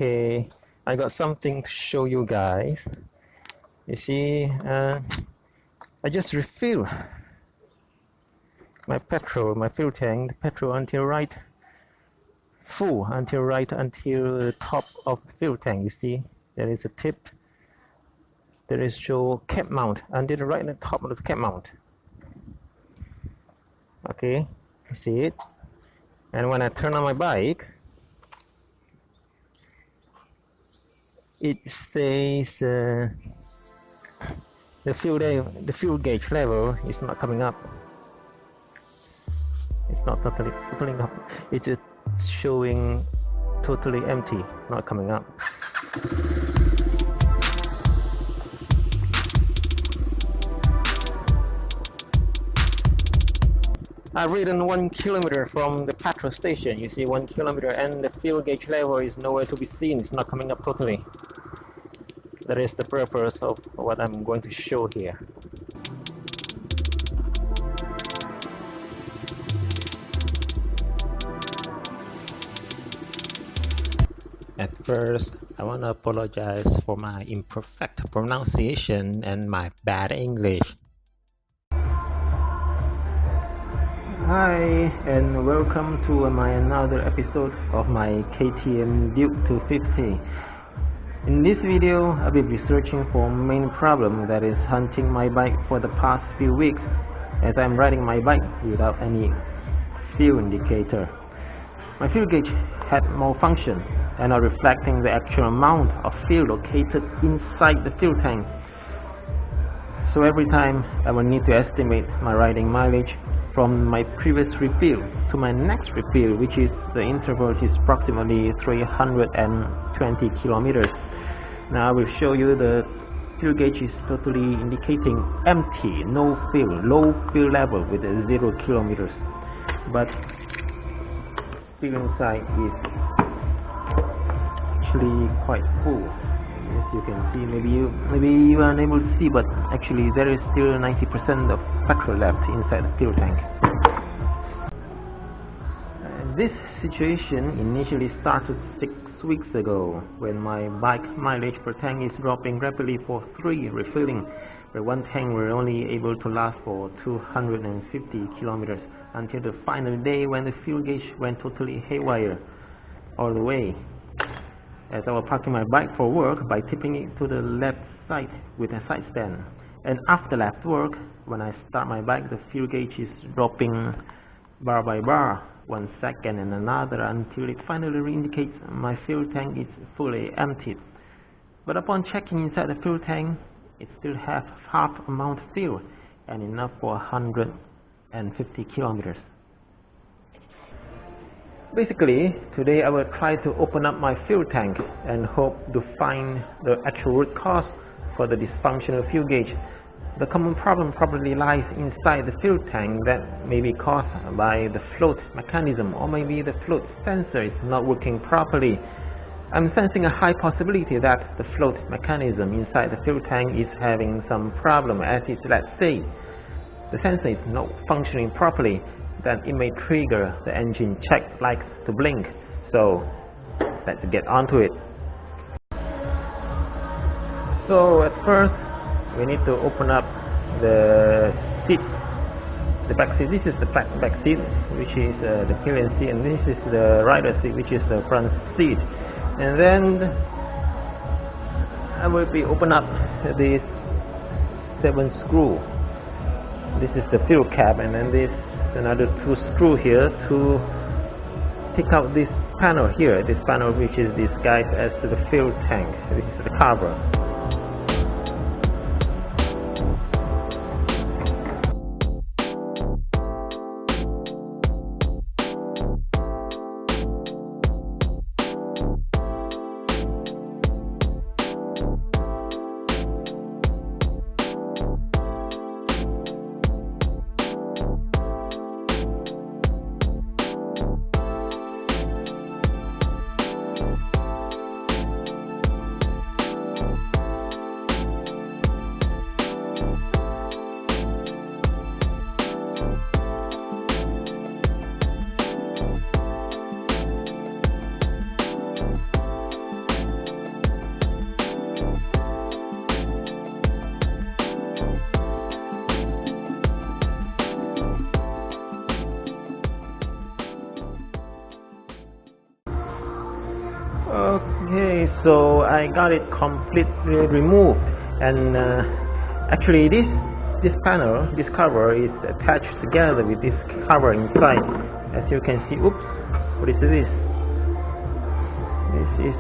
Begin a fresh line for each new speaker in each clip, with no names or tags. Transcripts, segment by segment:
Okay, I got something to show you guys. You see, I just refill my fuel tank, petrol until full until the top of the fuel tank. You see, there is a tip. There is show cap mount until right at the top of the cap mount. Okay, you see it. And when I turn on my bike, it says the fuel gauge level is not coming up. It's not totally up. It's just showing totally empty, not coming up. I've ridden 1 kilometer from the petrol station. You see, 1 kilometer, and the fuel gauge level is nowhere to be seen. It's not coming up totally. That is the purpose of what I'm going to show here. At first, I want to apologize for my imperfect pronunciation and my bad English. Hi, and welcome to another episode of my KTM Duke 250. In this video, I'll be researching for main problem that is haunting my bike for the past few weeks, as I'm riding my bike without any fuel indicator. My fuel gauge had malfunction and not reflecting the actual amount of fuel located inside the fuel tank. So every time I will need to estimate my riding mileage from my previous refill to my next refill, which is the interval is approximately 320 kilometers. Now I will show you the fuel gauge is totally indicating empty, no fuel, low fuel level with 0 kilometers. But fuel inside is actually quite full. As you can see, maybe you are unable to see, but actually there is still 90% of petrol left inside the fuel tank. This situation initially started 6 weeks ago, when my bike mileage per tank is dropping rapidly for 3 refilling, where one tank were only able to last for 250 kilometers until the final day when the fuel gauge went totally haywire all the way. As I was parking my bike for work by tipping it to the left side with a side stand. And after left work, when I start my bike, the fuel gauge is dropping bar by bar, 1 second and another, until it finally indicates my fuel tank is fully emptied. But upon checking inside the fuel tank, it still has half amount of fuel and enough for 150 kilometers. Basically, today I will try to open up my fuel tank and hope to find the actual root cause for the dysfunctional fuel gauge. The common problem probably lies inside the fuel tank that may be caused by the float mechanism, or maybe the float sensor is not working properly. I'm sensing a high possibility that the float mechanism inside the fuel tank is having some problem, as is, let's say, the sensor is not functioning properly, then it may trigger the engine check lights to blink. So let's get onto it. So at first we need to open up the seat, the back seat. This is the back seat, which is the pillion seat, and this is the rider seat, which is the front seat. And then I will be open up this 7 screw. This is the fuel cap, and then this another 2 screw here to take out this panel here, this panel which is disguised as the fuel tank. This is the cover. So I got it completely removed, and actually this panel, this cover is attached together with this cover inside. As you can see, oops, what is this? This is,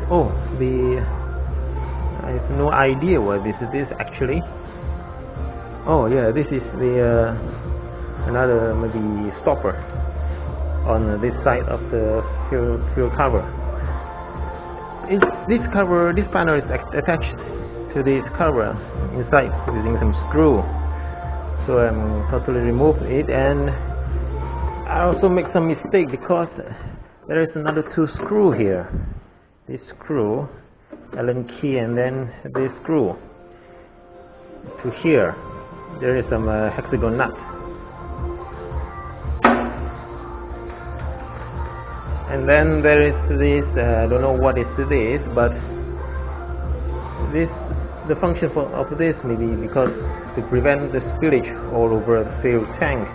I have no idea what this is actually. Oh yeah, this is the another maybe stopper on this side of the fuel cover. This panel is attached to this cover inside using some screw. So I'm totally removed it, and I also make some mistake because there is another 2 screw here. This screw, Allen key, and then this screw to here. There is some hexagon nut, and then there is this. I don't know what is this, but the function of this maybe because to prevent the spillage all over the fuel tank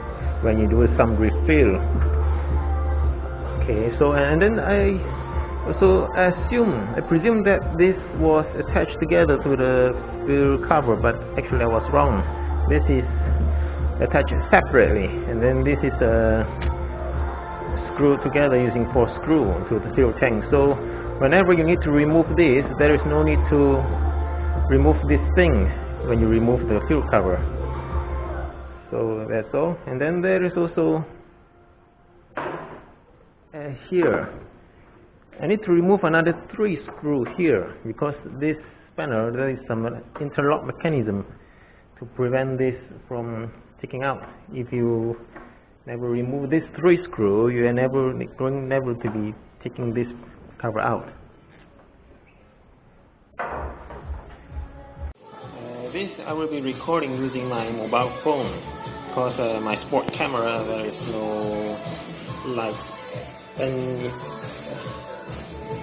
when you do some refill. Okay, so and then I also presume that this was attached together to the fuel cover, but actually I was wrong. This is attached separately, and then this is screwed together using 4 screws to the fuel tank. So whenever you need to remove this, there is no need to remove this thing when you remove the fuel cover. So that's all. And then there is also here I need to remove another 3 screws here, because this panel there is some interlock mechanism to prevent this from taking out. If you never remove these 3 screws, you are never to be taking this cover out. This I will be recording using my mobile phone, because my sport camera there is no light and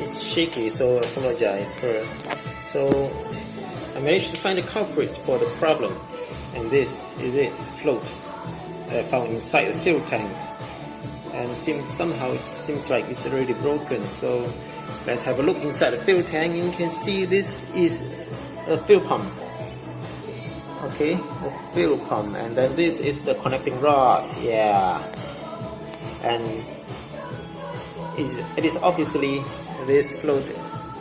it's shaky, so I apologize first. So I managed to find the culprit for the problem, and this is it, float found inside the fuel tank, and somehow it seems like it's already broken. So let's have a look inside the fuel tank. You can see this is a fuel pump. Okay, a fuel pump, and then this is the connecting rod. Yeah, and it is obviously this float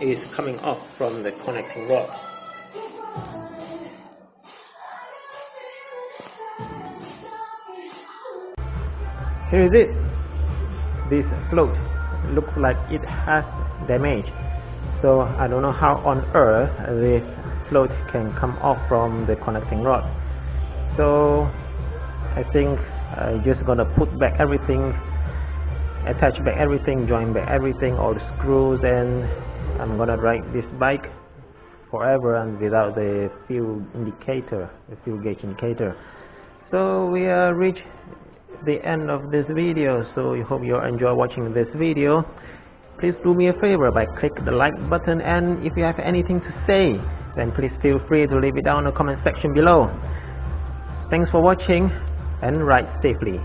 is coming off from the connecting rod. Here is it. This float looks like it has damage. So I don't know how on earth this float can come off from the connecting rod. So I think I'm just gonna put back everything, attach back everything, join back everything, all the screws, and I'm gonna ride this bike forever and without the fuel indicator, the fuel gauge indicator. So we are reached the end of this video. So I hope you enjoy watching this video. Please do me a favor by click the like button, and if you have anything to say, then please feel free to leave it down in the comment section below. Thanks for watching, and ride safely.